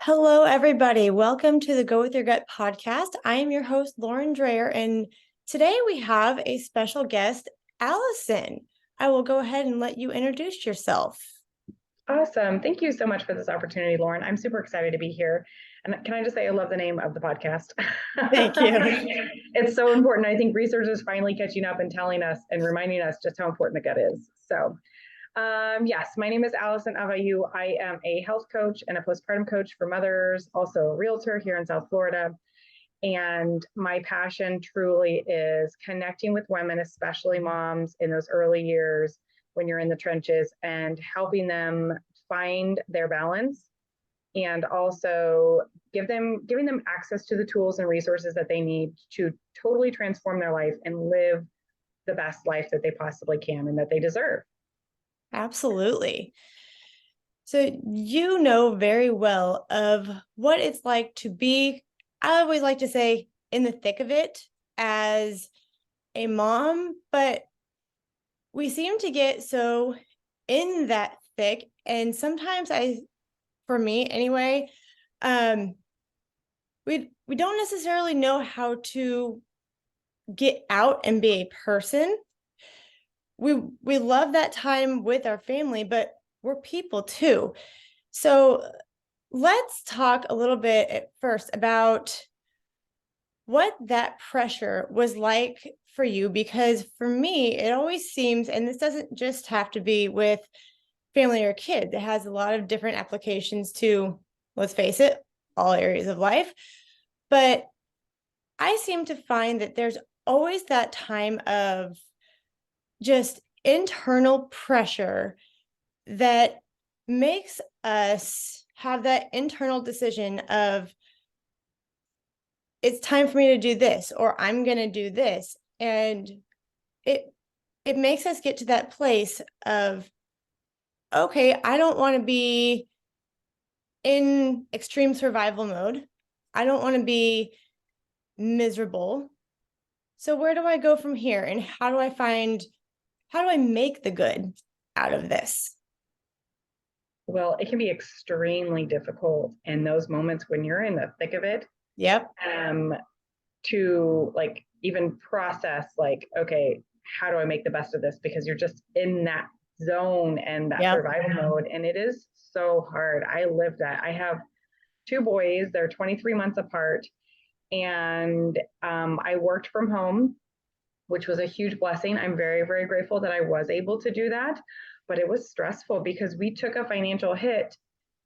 Hello, everybody. Welcome to the Go With Your Gut podcast. I am your host, Lauren Dreyer, and today we have a special guest, Alison. I will go ahead and let you introduce yourself. Awesome. Thank you so much for this opportunity, Lauren. I'm super excited to be here. And can I just say, I love the name of the podcast. Thank you. It's so important. I think research is finally catching up and telling us and reminding us just how important the gut is. Yes, my name is Alison Avayu. I am a health coach and a postpartum coach for mothers, also a realtor here in South Florida. And my passion truly is connecting with women, especially moms in those early years when you're in the trenches, and helping them find their balance, and also giving them access to the tools and resources that they need to totally transform their life and live the best life that they possibly can and that they deserve. Absolutely. So, you know very well of what it's like to be, I always like to say, in the thick of it as a mom, but we seem to get so in that thick. And sometimes for me anyway, um, we don't necessarily know how to get out and be a person. We love that time with our family, but we're people too. So let's talk a little bit at first about what that pressure was like for you, because for me, it always seems, and this doesn't just have to be with family or kids, it has a lot of different applications to, let's face it, all areas of life. But I seem to find that there's always that time of just internal pressure that makes us have that internal decision of, it's time for me to do this, or I'm going to do this. And it it makes us get to that place of, okay, I don't want to be in extreme survival mode. I don't want to be miserable. So where do I go from here? And how do I make the good out of this? Well, it can be extremely difficult in those moments when you're in the thick of it, Yep. um, to like even process, like, okay, how do I make the best of this? Because you're just in that zone and that Yep. survival mode. And it is so hard. I live that. I have two boys, they're 23 months apart. And I worked from home, which was a huge blessing. I'm very, very grateful that I was able to do that. But it was stressful because we took a financial hit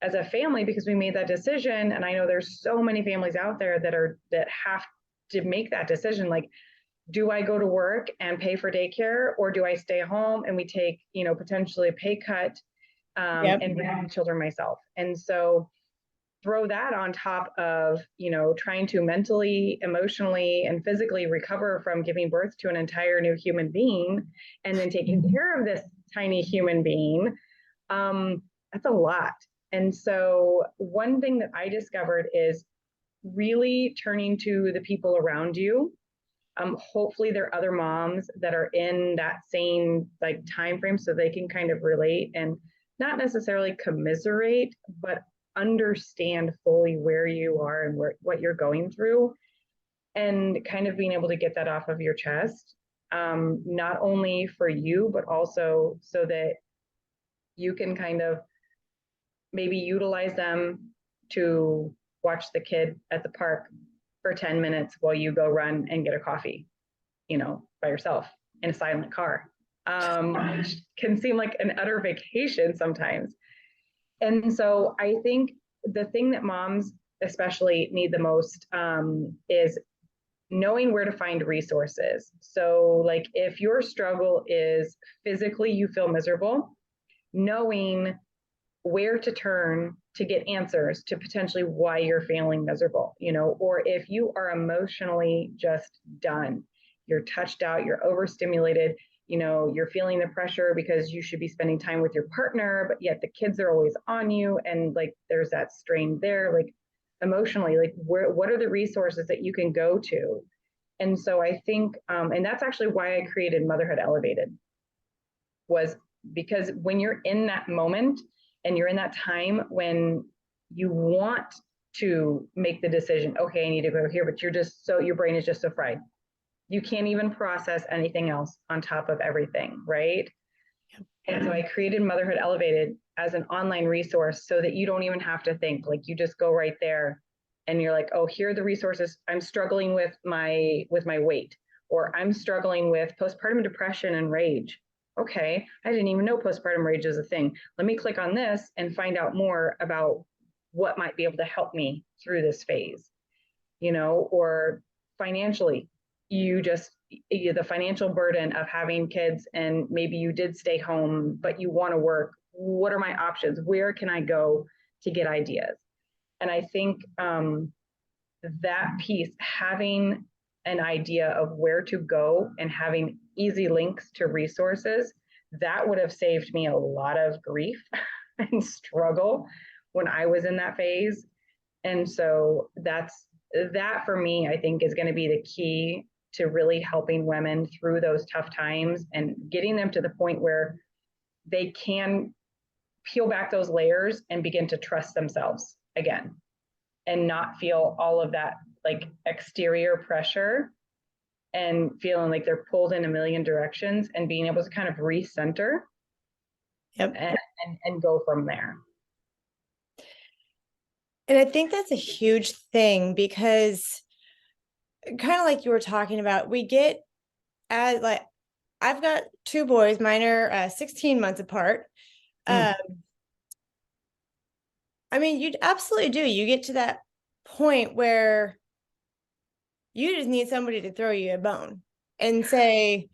as a family because we made that decision. And I know there's so many families out there that have to make that decision. Like, do I go to work and pay for daycare, or do I stay home and we take, potentially a pay cut, Yep. and raise children myself? And so throw that on top of, trying to mentally, emotionally, and physically recover from giving birth to an entire new human being and then taking care of this tiny human being. That's a lot. And so one thing that I discovered is really turning to the people around you. Hopefully there are other moms that are in that same like time frame so they can kind of relate and not necessarily commiserate, but understand fully where you are and what you're going through, and kind of being able to get that off of your chest, not only for you, but also so that you can kind of maybe utilize them to watch the kid at the park for 10 minutes while you go run and get a coffee, by yourself in a silent car, which can seem like an utter vacation sometimes. And so I think the thing that moms especially need the most, is knowing where to find resources. So, like, if your struggle is physically, you feel miserable, knowing where to turn to get answers to potentially why you're feeling miserable, or if you are emotionally just done, you're touched out, you're overstimulated, you're feeling the pressure because you should be spending time with your partner, but yet the kids are always on you. And like, there's that strain there, like emotionally, like what are the resources that you can go to? And so I think, and that's actually why I created Motherhood Elevated, was because when you're in that moment and you're in that time when You want to make the decision, okay, I need to go here, but your brain is just so fried. You can't even process anything else on top of everything, right? And so I created Motherhood Elevated as an online resource so that you don't even have to think. Like, you just go right there and you're like, oh, here are the resources. I'm struggling with my weight, or I'm struggling with postpartum depression and rage. Okay, I didn't even know postpartum rage is a thing. Let me click on this and find out more about what might be able to help me through this phase, or financially, the financial burden of having kids, and maybe you did stay home, but you want to work. What are my options? Where can I go to get ideas? And I think that piece, having an idea of where to go and having easy links to resources, that would have saved me a lot of grief and struggle when I was in that phase. And so that for me, I think, is going to be the key to really helping women through those tough times and getting them to the point where they can peel back those layers and begin to trust themselves again, and not feel all of that like exterior pressure and feeling like they're pulled in a million directions, and being able to kind of recenter Yep. and go from there. And I think that's a huge thing because kind of like you were talking about, we get as like I've got two boys, mine are 16 months apart. Mm. Um, I mean, you absolutely do. You get to that point where you just need somebody to throw you a bone and say,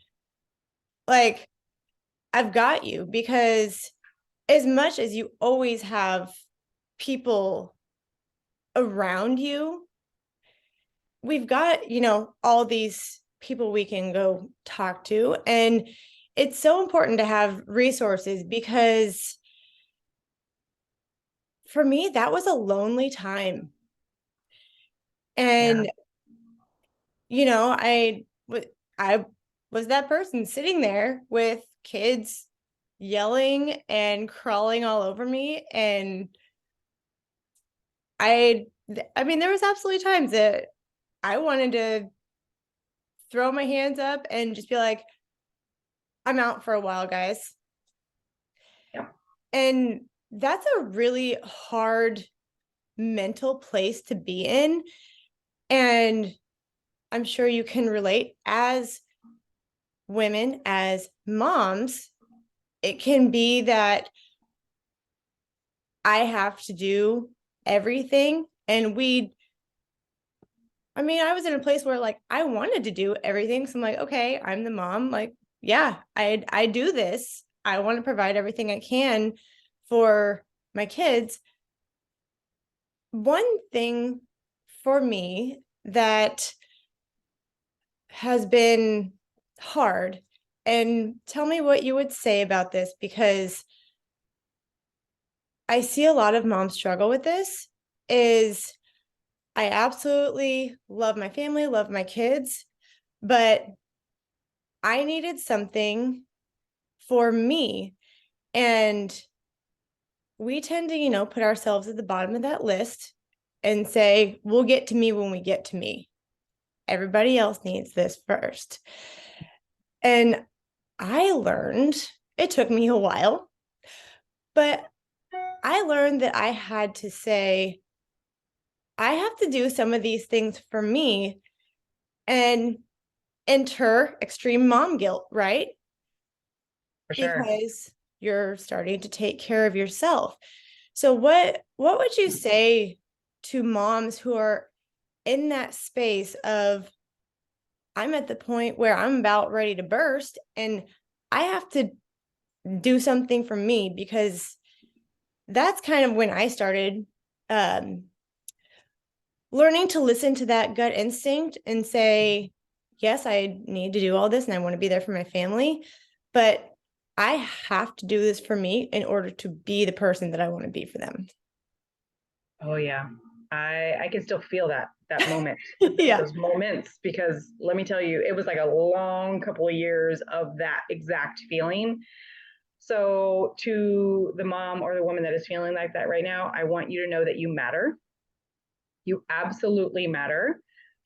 like, I've got you. Because as much as you always have people around you, we've got, all these people we can go talk to. And it's so important to have resources because for me, that was a lonely time. Yeah. And, I was that person sitting there with kids yelling and crawling all over me. And I mean, there was absolutely times that I wanted to throw my hands up and just be like, I'm out for a while, guys. Yeah. And that's a really hard mental place to be in. And I'm sure you can relate as women, as moms, it can be that I have to do everything. And I was in a place where like I wanted to do everything. So I'm like, okay, I'm the mom. Like, yeah, I do this. I want to provide everything I can for my kids. One thing for me that has been hard, and tell me what you would say about this, because I see a lot of moms struggle with this, is I absolutely love my family, love my kids, but I needed something for me. And we tend to, put ourselves at the bottom of that list and say, we'll get to me when we get to me. Everybody else needs this first. And I learned, it took me a while, but I learned that I had to say, I have to do some of these things for me, and enter extreme mom guilt, right? For sure. Because you're starting to take care of yourself. So what would you say to moms who are in that space of, I'm at the point where I'm about ready to burst and I have to do something for me? Because that's kind of when I started um, learning to listen to that gut instinct and say, yes, I need to do all this and I want to be there for my family, but I have to do this for me in order to be the person that I want to be for them. Oh yeah. I can still feel that moment, Yeah. those moments, because let me tell you, it was like a long couple of years of that exact feeling. So, to the mom or the woman that is feeling like that right now, I want you to know that you matter. You absolutely matter.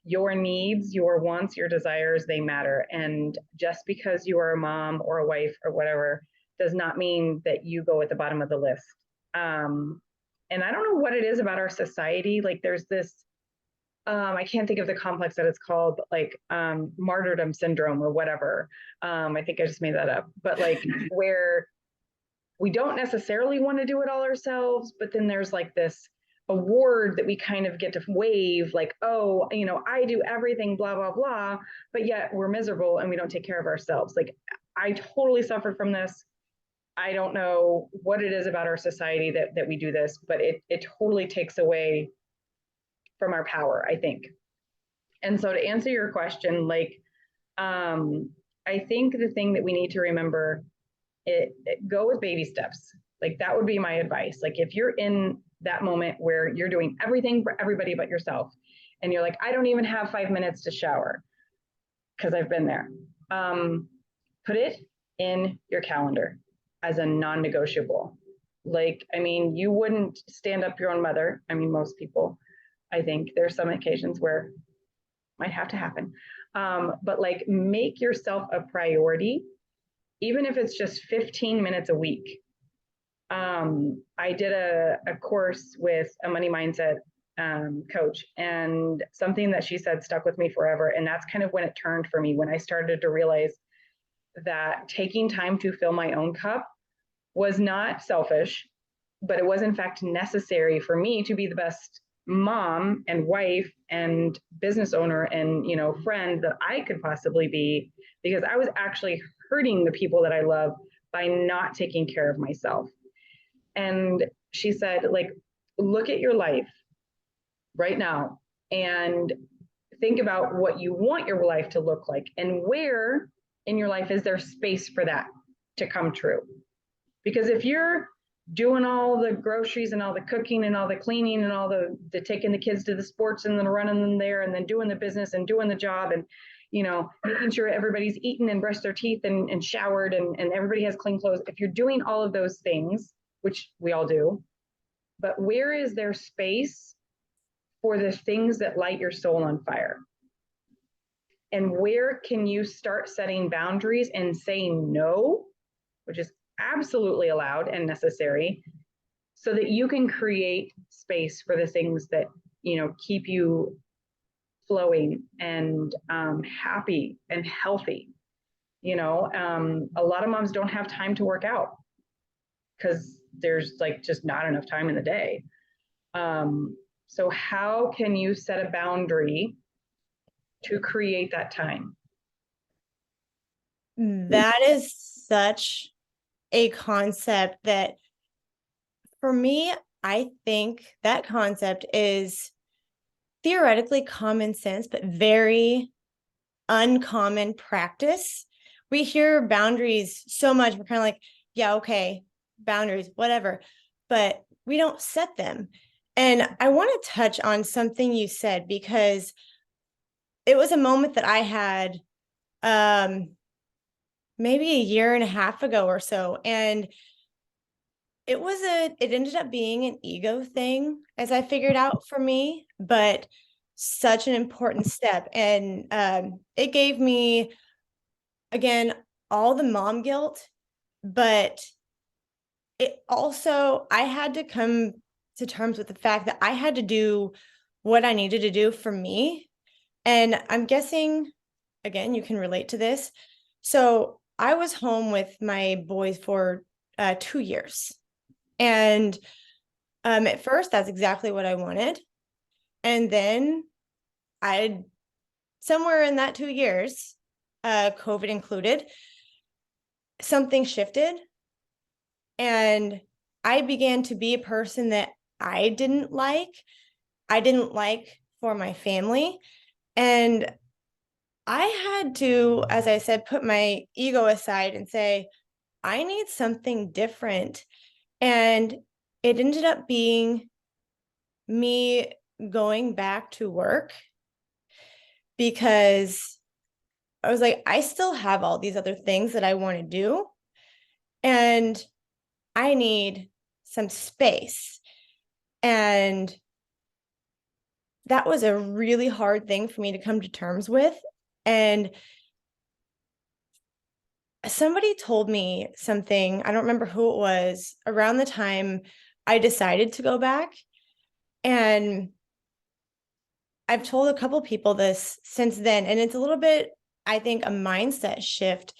Your needs, your wants, your desires, they matter. And just because you are a mom or a wife or whatever does not mean that you go at the bottom of the list. Um, and I don't know what it is about our society. Like there's this, I can't think of the complex that it's called, like martyrdom syndrome or whatever. I think I just made that up, but like where we don't necessarily want to do it all ourselves, but then there's like this award that we kind of get to wave, like, oh, I do everything, blah, blah, blah, but yet we're miserable and we don't take care of ourselves. Like, I totally suffered from this. I don't know what it is about our society that we do this, but it totally takes away from our power, I think. And so to answer your question, like, I think the thing that we need to remember, go with baby steps. Like that would be my advice. Like if you're in that moment where you're doing everything for everybody but yourself, and you're like, I don't even have 5 minutes to shower, because I've been there. Put it in your calendar as a non-negotiable. Like, I mean, you wouldn't stand up your own mother. I mean, most people, I think there's some occasions where it might have to happen. But like, make yourself a priority, even if it's just 15 minutes a week. I did a course with a money mindset coach, and something that she said stuck with me forever. And that's kind of when it turned for me, when I started to realize that taking time to fill my own cup was not selfish, but it was in fact necessary for me to be the best mom and wife and business owner and friend that I could possibly be, because I was actually hurting the people that I love by not taking care of myself. And she said, like, look at your life right now and think about what you want your life to look like, and where in your life is there space for that to come true. Because if you're doing all the groceries and all the cooking and all the cleaning and all the taking the kids to the sports and then running them there and then doing the business and doing the job and making sure everybody's eaten and brushed their teeth and showered and everybody has clean clothes, if you're doing all of those things, which we all do, but where is there space for the things that light your soul on fire? And where can you start setting boundaries and saying no, which is absolutely allowed and necessary, so that you can create space for the things that keep you flowing and happy and healthy. A lot of moms don't have time to work out because there's like just not enough time in the day. So how can you set a boundary to create that time? That is such a concept that, for me, I think that concept is theoretically common sense, but very uncommon practice. We hear boundaries so much. We're kind of like, yeah, okay, boundaries, whatever, but we don't set them. And I want to touch on something you said, because it was a moment that I had maybe a year and a half ago or so. And it ended up being an ego thing, as I figured out for me, but such an important step. And it gave me, again, all the mom guilt, but it also, I had to come to terms with the fact that I had to do what I needed to do for me. And I'm guessing, again, you can relate to this. So I was home with my boys for 2 years. And at first, that's exactly what I wanted. And then I, somewhere in that 2 years, COVID included, something shifted. And I began to be a person that I didn't like. I didn't like for my family. And I had to, as I said, put my ego aside and say, I need something different. And it ended up being me going back to work, because I was like, I still have all these other things that I want to do. and I need some space. And that was a really hard thing for me to come to terms with. And somebody told me something, I don't remember who it was, around the time I decided to go back. And I've told a couple people this since then. And it's a little bit, I think, a mindset shift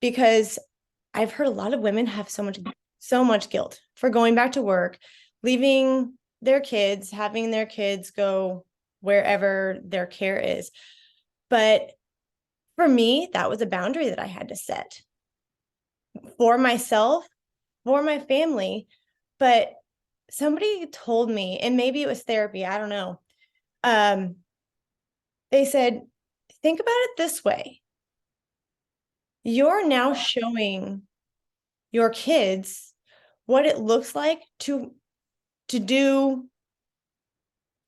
because I've heard a lot of women have so much guilt for going back to work, leaving their kids, having their kids go wherever their care is. But for me, that was a boundary that I had to set for myself, for my family. But somebody told me, and maybe it was therapy, I don't know. Um, they said, think about it this way. You're now showing your kids what it looks like to do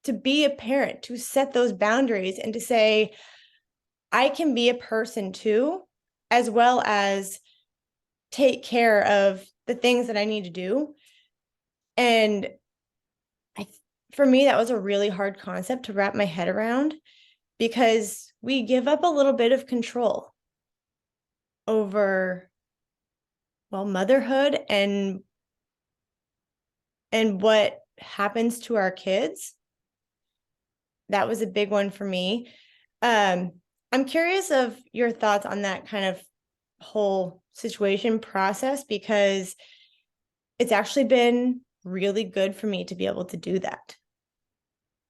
to be a parent, to set those boundaries and to say, I can be a person too, as well as take care of the things that I need to do. And I, for me, that was a really hard concept to wrap my head around because we give up a little bit of control over, well, motherhood and what happens to our kids. That was a big one for me. Um, I'm curious of your thoughts on that kind of whole situation process because it's actually been really good for me to be able to do that.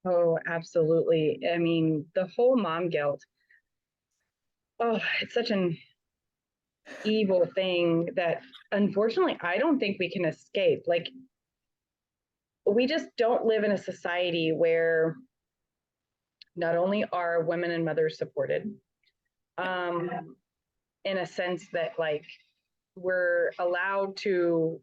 Oh, absolutely. I mean, the whole mom guilt. Oh, it's such an evil thing that unfortunately I don't think we can escape. Like, we just don't live in a society where not only are women and mothers supported, um, in a sense that like we're allowed to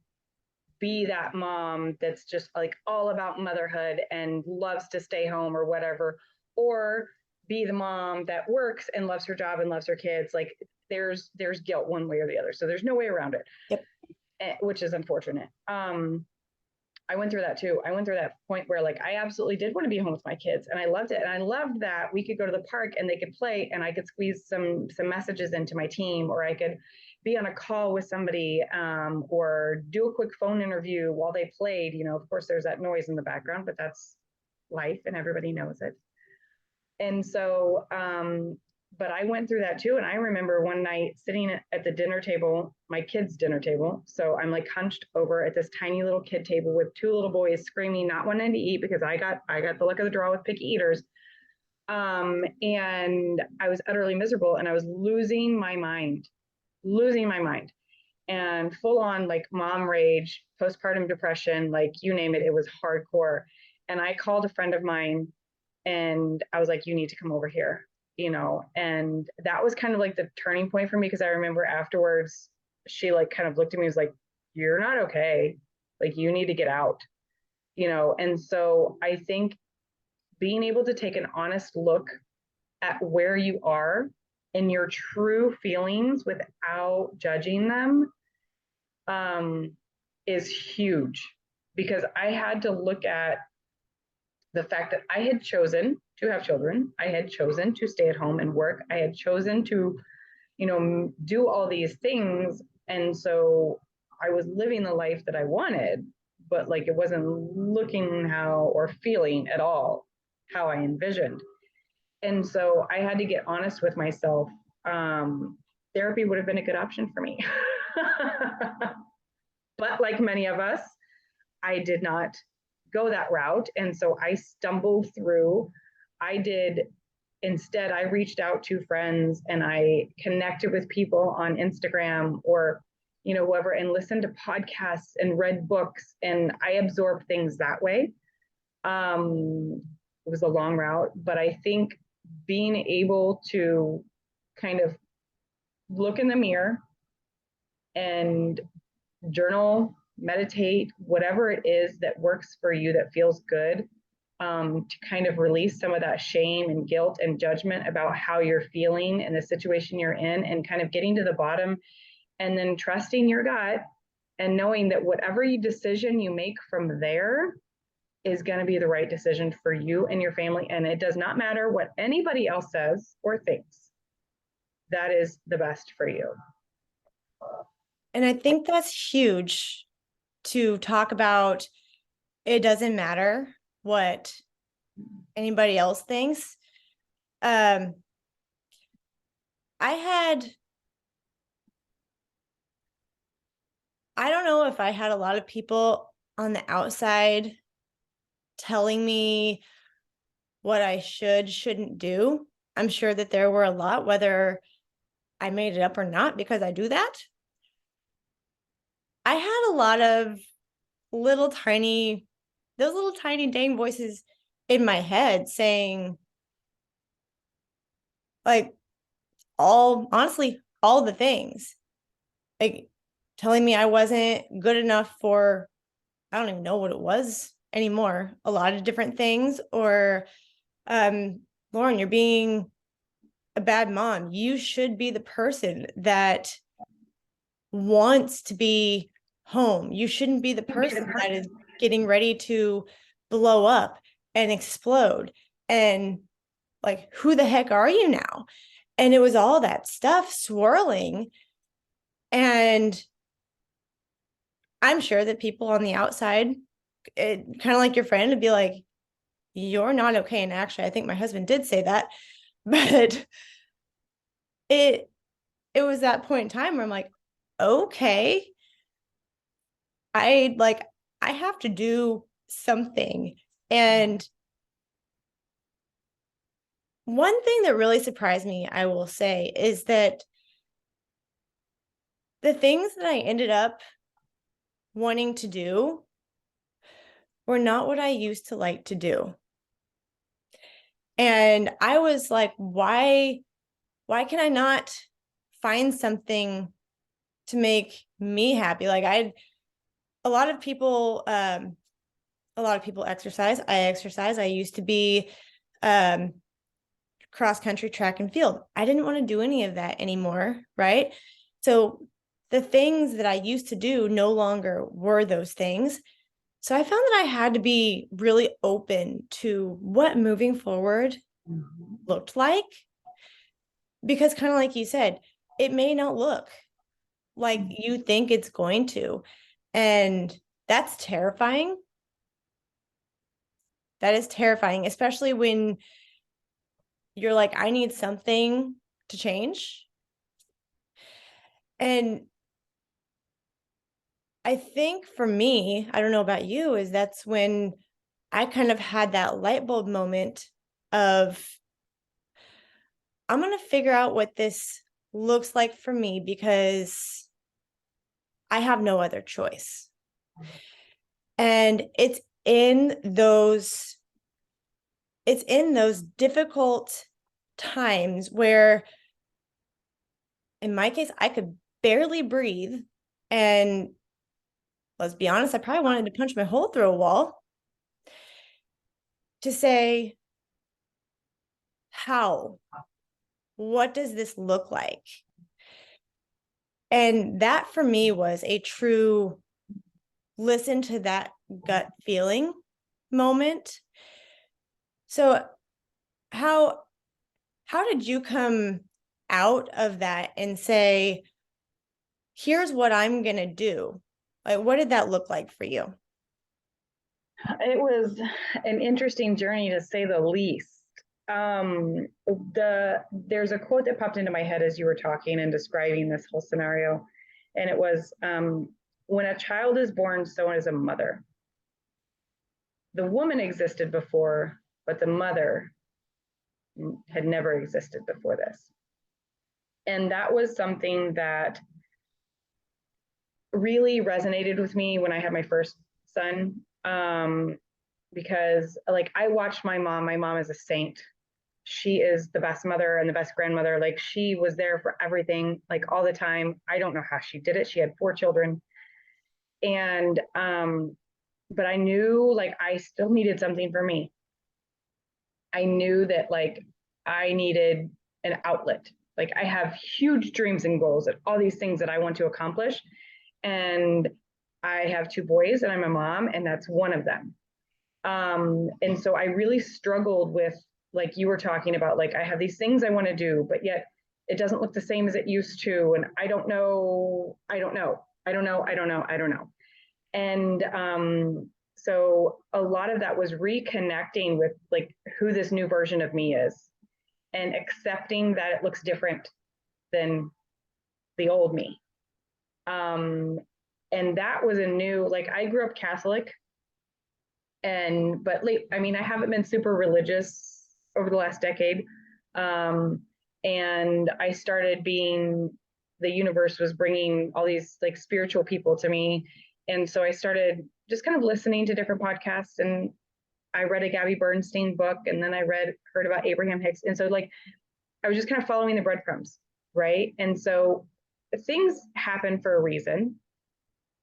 be that mom that's just like all about motherhood and loves to stay home or whatever, or be the mom that works and loves her job and loves her kids. Like there's guilt one way or the other, so there's no way around it, Yep. which is unfortunate. I went through that too. I went through that point where like I absolutely did want to be home with my kids and I loved it. And I loved that we could go to the park and they could play and I could squeeze some messages into my team, or I could be on a call with somebody, or do a quick phone interview while they played. You know, of course there's that noise in the background, but that's life and everybody knows it. And so, but I went through that too. And I remember one night sitting at the dinner table, my kids' dinner table. So I'm like hunched over at this tiny little kid table with two little boys screaming, not wanting to eat because I got the luck of the draw with picky eaters. And I was utterly miserable and I was losing my mind and full on like mom rage, postpartum depression, like you name it, it was hardcore. And I called a friend of mine and I was like, you need to come over here, you know. And that was kind of like the turning point for me because I remember afterwards, she like kind of looked at me and was like, you're not okay. Like, you need to get out, you know. And so I think being able to take an honest look at where you are and your true feelings without judging them, um, is huge because I had to look at the fact that I had chosen to have children, I had chosen to stay at home and work, I had chosen to, you know, do all these things. And so I was living the life that I wanted, but like it wasn't looking how or feeling at all how I envisioned. And so I had to get honest with myself. Therapy would have been a good option for me. But like many of us, I did not go that route. And so I stumbled through. I did, instead, I reached out to friends and I connected with people on Instagram or, you know, whoever, and listened to podcasts and read books. And I absorbed things that way. It was a long route, but I think being able to kind of look in the mirror and journal, meditate, whatever it is that works for you that feels good, to kind of release some of that shame and guilt and judgment about how you're feeling and the situation you're in, and kind of getting to the bottom and then trusting your gut and knowing that whatever decision you make from there is going to be the right decision for you and your family. And it does not matter what anybody else says or thinks. That is the best for you. And I think that's huge to talk about. It doesn't matter what anybody else thinks. Um, I had, I don't know if I had a lot of people on the outside telling me what I shouldn't do. I'm sure that there were a lot, whether I made it up or not, because I do that. I had a lot of little tiny, those little tiny dang voices in my head saying, like, honestly, all the things, like telling me I wasn't good enough for, I don't even know what it was anymore, a lot of different things, or, Lauren, you're being a bad mom. You should be the person that wants to be home. You shouldn't be the person that is getting ready to blow up and explode. And like, who the heck are you now? And it was all that stuff swirling. And I'm sure that people on the outside, kind of like your friend, would be like, you're not okay. And actually, I think my husband did say that. But it it was that point in time where I'm like, okay, I like I have to do something. And one thing that really surprised me, I will say, is that the things that I ended up wanting to do were not what I used to like to do. And I was like, why can I not find something to make me happy? Like, a lot of people exercise. I exercise. I used to be um cross country, track and field. I didn't want to do any of that anymore, right? So the things that I used to do no longer were those things. So I found that I had to be really open to what moving forward looked like, because kind of like you said, it may not look like you think it's going to. And that's terrifying. That is terrifying, especially when you're like, I need something to change. And I think for me, I don't know about you, is that's when I kind of had that light bulb moment of, I'm going to figure out what this looks like for me, because I have no other choice. And it's in those difficult times where, in my case, I could barely breathe. And let's be honest, I probably wanted to punch my hole through a wall to say, how? What does this look like? And that for me was a true listen to that gut feeling moment. So how did you come out of that and say, here's what I'm going to do? Like, what did that look like for you? It was an interesting journey, to say the least. There's a quote that popped into my head as you were talking and describing this whole scenario, and it was, when a child is born, so is a mother. The woman existed before, but the mother had never existed before this. And that was something that really resonated with me when I had my first son. Because like, I watched my mom is a saint. She is the best mother and the best grandmother. Like, she was there for everything, like all the time. I don't know how she did it. She had 4 children. And but I knew, like, I still needed something for me. I knew that, like, I needed an outlet. Like I have huge dreams and goals and all these things that I want to accomplish. And I have two boys and I'm a mom, and that's one of them. And so I really struggled with, like you were talking about, like I have these things I want to do, but yet it doesn't look the same as it used to. And I don't know, I don't know, I don't know, I don't know, I don't know. And so a lot of that was reconnecting with like who this new version of me is and accepting that it looks different than the old me. Um, and that was a new, like I grew up Catholic, and but late, I mean, I haven't been super religious over the last decade. Um, and I started being, the universe was bringing all these like spiritual people to me. And so I started just kind of listening to different podcasts, and I read a Gabby Bernstein book, and then heard about Abraham Hicks. And so like I was just kind of following the breadcrumbs, right? And so things happen for a reason.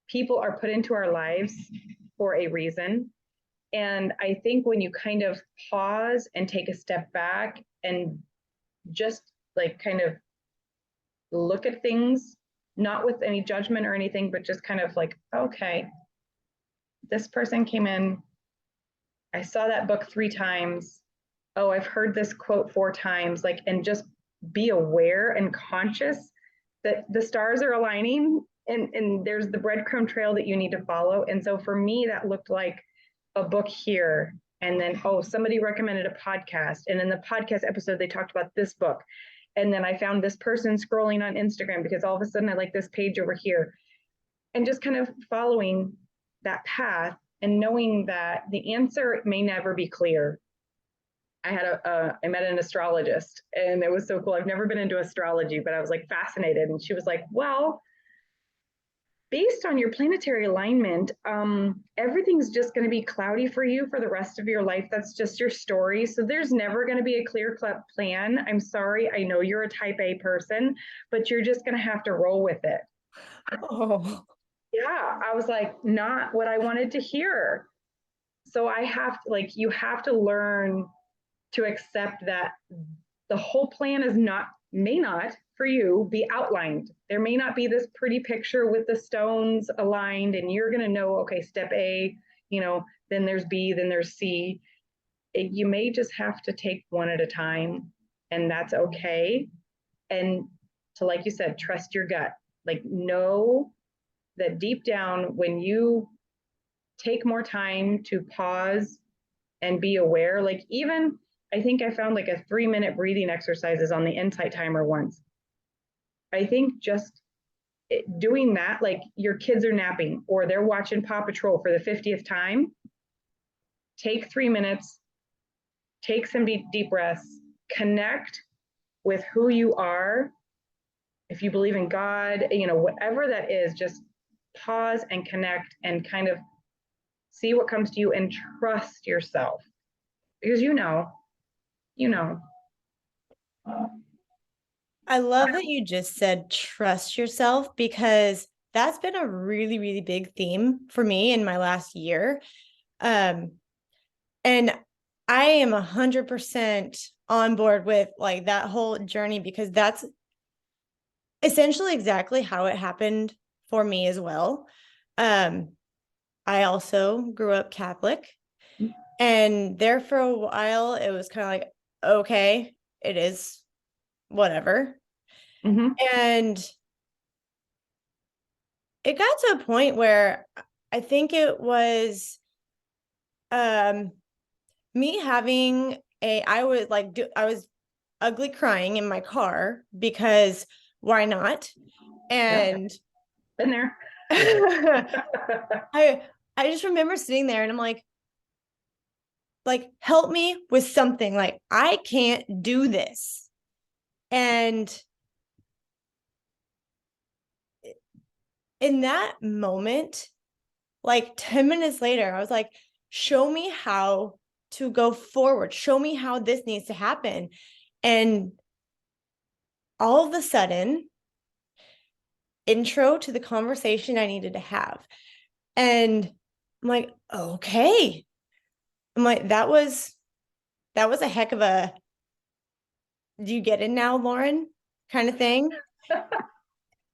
People are put into our lives for a reason. And I think when you kind of pause and take a step back and just like kind of look at things, not with any judgment or anything, but just kind of like, okay, this person came in. I saw that book 3 times. Oh, I've heard this quote 4 times. Like, and just be aware and conscious that the stars are aligning, and there's the breadcrumb trail that you need to follow. And so for me, that looked like a book here. And then, oh, somebody recommended a podcast. And in the podcast episode, they talked about this book. And then I found this person scrolling on Instagram because all of a sudden I like this page over here. And just kind of following that path and knowing that the answer may never be clear. I met an astrologist, and it was so cool. I've never been into astrology, but I was like fascinated. And she was like, well, based on your planetary alignment, everything's just going to be cloudy for you for the rest of your life. That's just your story. So there's never going to be a clear-cut plan. I'm sorry. I know you're a type A person, but you're just going to have to roll with it. Oh, Yeah. I was like, not what I wanted to hear. So I have to, like, you have to learn to accept that the whole plan is not, may not for you be outlined. There may not be this pretty picture with the stones aligned and you're going to know, okay, step A, then there's B, then there's C. You may just have to take one at a time, and that's okay. And to, like you said, trust your gut. Like, know that deep down, when you take more time to pause and be aware, like even I think I found like a 3-minute breathing exercises on the Insight timer once. I think just doing that, like your kids are napping or they're watching Paw Patrol for the 50th time, take 3 minutes, take some deep breaths, connect with who you are. If you believe in God, whatever that is, just pause and connect and kind of see what comes to you and trust yourself, because you know. I love that you just said trust yourself, because that's been a really, really big theme for me in my last year. And I am 100% on board with like that whole journey, because that's essentially exactly how it happened for me as well. Um, I also grew up Catholic, and there for a while it was kind of like, okay, it is whatever. Mm-hmm. And it got to a point where I think it was um me having I was like I was ugly crying in my car, because why not? Yeah, And been there. I I just remember sitting there and I'm like help me with something, like I can't do this. And in that moment, like 10 minutes later, I was like, show me how to go forward. Show me how this needs to happen. And all of a sudden, intro to the conversation I needed to have. And I'm like, okay. I'm like, that was a heck of a, do you get it now, Lauren? kind of thing.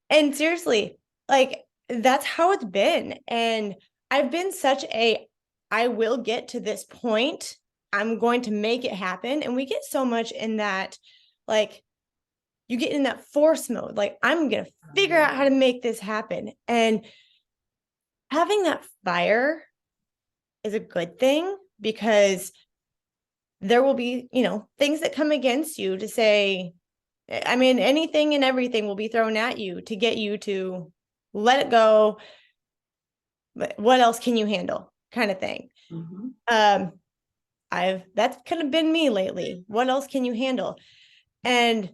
And seriously, like that's how it's been. And I've been such a, I will get to this point. I'm going to make it happen. And we get so much in that, like, you get in that force mode. Like, I'm going to figure out how to make this happen. And having that fire is a good thing because there will be, things that come against you to say, I mean, anything and everything will be thrown at you to get you to let it go. But what else can you handle? Kind of thing. Mm-hmm. That's kind of been me lately. What else can you handle? And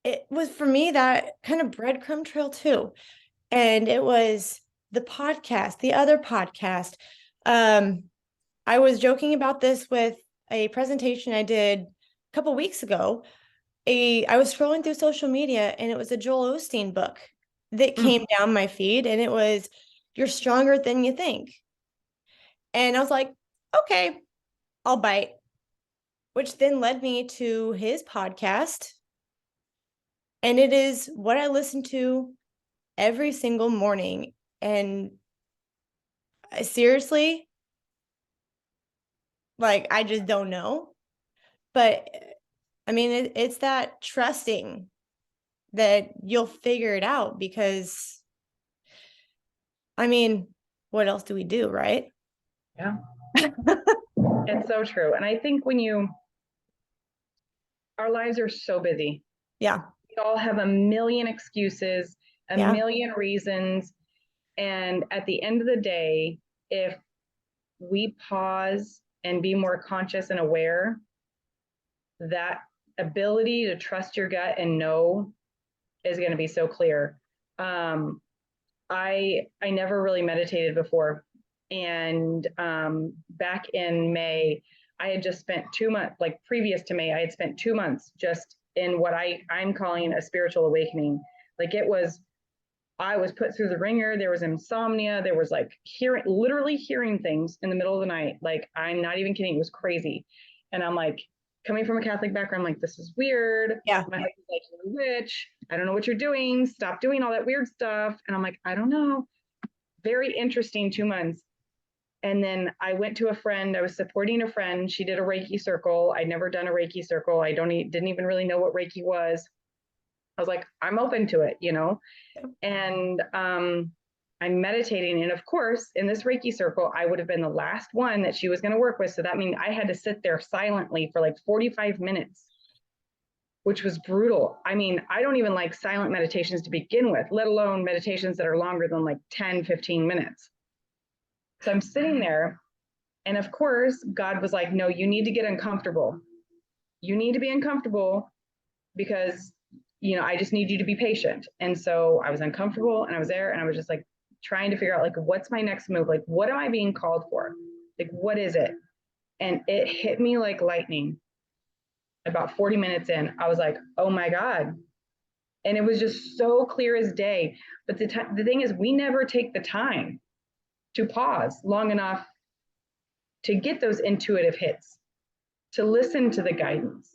it was for me that kind of breadcrumb trail too. And it was the podcast, the other podcast. Um, I was joking about this with a presentation I did a couple weeks ago. I was scrolling through social media and it was a Joel Osteen book that came down my feed, and it was You're Stronger Than You Think. And I was like, okay, I'll bite, which then led me to his podcast. And it is what I listen to every single morning. And seriously, like, I just don't know. But I mean, it's that trusting that you'll figure it out because, I mean, what else do we do, right? Yeah. It's so true. And I think our lives are so busy. Yeah. We all have a million excuses, a Yeah. million reasons. And at the end of the day, if we pause and be more conscious and aware, that ability to trust your gut and know is going to be so clear. I never really meditated before, and back in May, I had just spent 2 months. Like previous to May, I had spent 2 months just in what I'm calling a spiritual awakening. Like it was, I was put through the ringer. There was insomnia. There was like literally hearing things in the middle of the night. Like I'm not even kidding. It was crazy. And I'm like, coming from a Catholic background, I'm like, this is weird. Yeah. My husband's like, you're a witch. I don't know what you're doing. Stop doing all that weird stuff. And I'm like, I don't know. Very interesting 2 months. And then I went to a friend. I was supporting a friend. She did a Reiki circle. I'd never done a Reiki circle. Didn't even really know what Reiki was. I was like, I'm open to it, and I'm meditating. And of course, in this Reiki circle, I would have been the last one that she was going to work with. So that means I had to sit there silently for like 45 minutes, which was brutal. I mean, I don't even like silent meditations to begin with, let alone meditations that are longer than like 10, 15 minutes. So I'm sitting there. And of course, God was like, no, you need to get uncomfortable. You need to be uncomfortable because I just need you to be patient. And so I was uncomfortable and I was there and I was just like trying to figure out like, what's my next move? Like, what am I being called for? Like, what is it? And it hit me like lightning. About 40 minutes in, I was like, oh my God. And it was just so clear as day. But the thing is, we never take the time to pause long enough to get those intuitive hits, to listen to the guidance,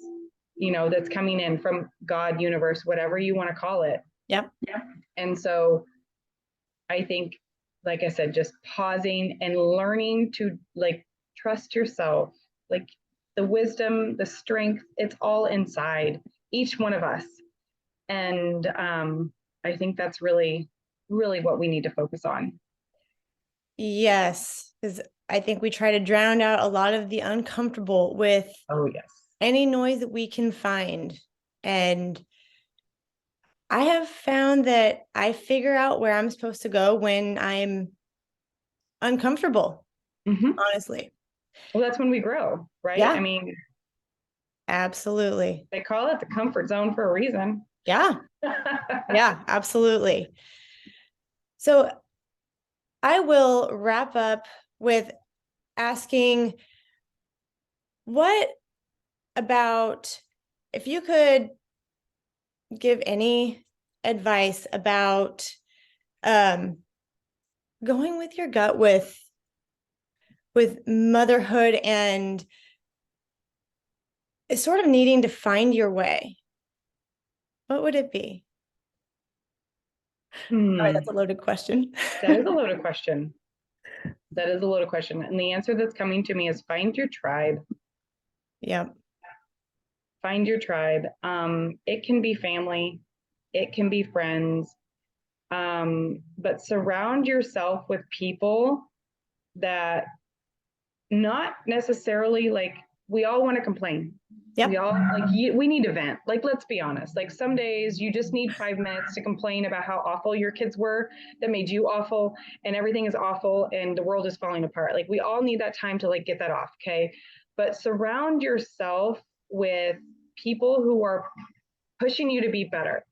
that's coming in from God, universe, whatever you want to call it. Yep. And so I think, like I said, just pausing and learning to like trust yourself, like the wisdom, the strength, it's all inside each one of us. And I think that's really, really what we need to focus on. Yes. Because I think we try to drown out a lot of the uncomfortable with Oh, yes. any noise that we can find. And I have found that I figure out where I'm supposed to go when I'm uncomfortable, Mm-hmm. honestly. Well, that's when we grow, right? Yeah, I mean, absolutely. they call it the comfort zone for a reason. Yeah, yeah, absolutely. So I will wrap up with asking, what about, if you could give any advice about um, going with your gut with motherhood and sort of needing to find your way. What would it be? Sorry, Hmm. that's a loaded question. That is a loaded question. That is a loaded question. And the answer that's coming to me is find your tribe. Yep. Find your tribe. It can be family, it can be friends, but surround yourself with people that not necessarily like we all want to complain. We Yep. all like we need to vent. Like let's be honest. Like some days you just need 5 minutes to complain about how awful your kids were that made you awful and everything is awful and the world is falling apart. Like we all need that time to like get that off, okay? But surround yourself with people who are pushing you to be better,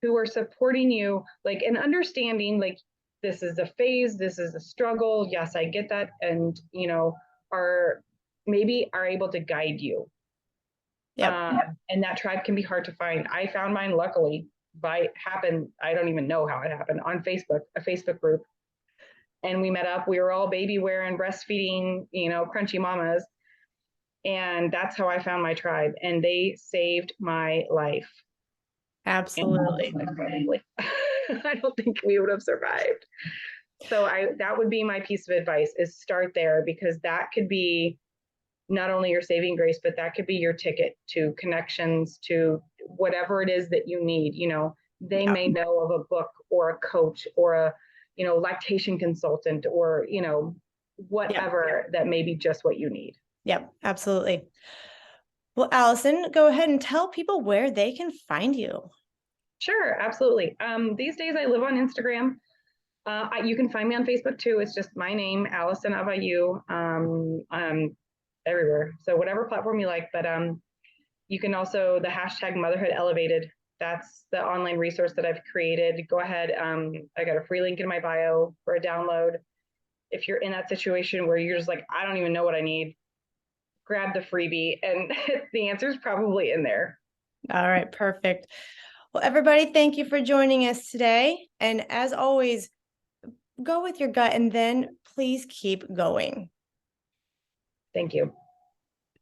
who are supporting you, like and understanding like this is a phase, this is a struggle. Yes, I get that. And are maybe are able to guide you. Yep. And that tribe can be hard to find. I found mine luckily by happen. I don't even know how it happened on Facebook, a Facebook group. And we met up. We were all baby wearing, breastfeeding, crunchy mamas. And that's how I found my tribe. And they saved my life. And Absolutely. probably, I don't think we would have survived. So that would be my piece of advice is start there because that could be not only your saving grace, but that could be your ticket to connections, to whatever it is that you need. They Yep. may know of a book or a coach or a, lactation consultant or, Yep. whatever that may be just what you need. Yep. Absolutely. Well, Alison, go ahead and tell people where they can find you. Sure, absolutely. These days I live on Instagram. You can find me on Facebook too. It's just my name, Alison Avayu, everywhere. So whatever platform you like, but you can also the hashtag Motherhood Elevated. That's the online resource that I've created. Go ahead. I got a free link in my bio for a download. If you're in that situation where you're just like, I don't even know what I need, grab the freebie, and the answer is probably in there. All right. Perfect. Well, everybody, thank you for joining us today. And as always, go with your gut and then please keep going. Thank you.